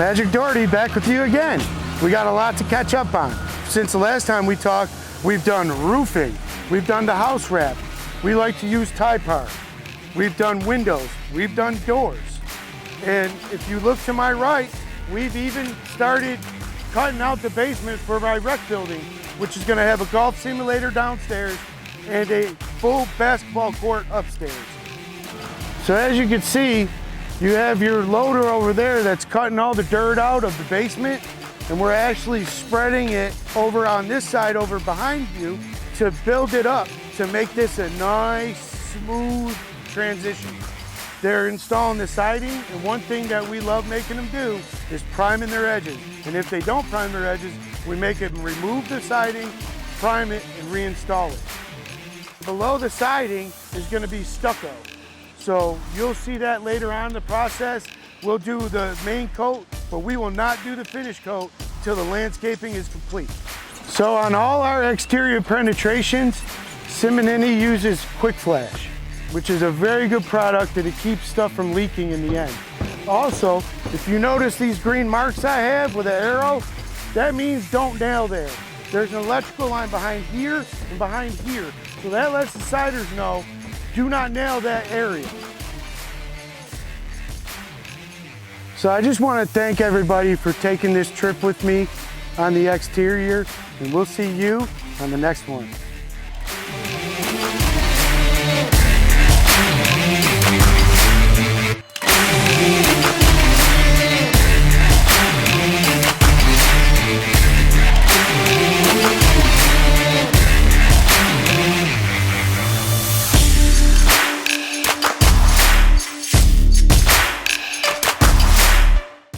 Patrick Doherty back with you again. We got a lot to catch up on. Since the last time we talked, we've done roofing, we've done the house wrap, we like to use Typar, we've done windows, we've done doors. And if you look to my right, we've even started cutting out the basement for my rec building, which is gonna have a golf simulator downstairs and a full basketball court upstairs. So as you can see, you have your loader over there that's cutting all the dirt out of the basement, and we're actually spreading it over on this side over behind you to build it up to make this a nice, smooth transition. They're installing the siding, and one thing that we love making them do is priming their edges. And if they don't prime their edges, we make them remove the siding, prime it, and reinstall it. Below the siding is going to be stucco. So you'll see that later on in the process. We'll do the main coat, but we will not do the finish coat till the landscaping is complete. So on all our exterior penetrations, Simonini uses Quick Flash, which is a very good product and it keeps stuff from leaking in the end. Also, if you notice these green marks I have with an arrow, that means don't nail there. There's an electrical line behind here and behind here. So that lets the siders know, do not nail that area. So I just want to thank everybody for taking this trip with me on the exterior, and we'll see you on the next one.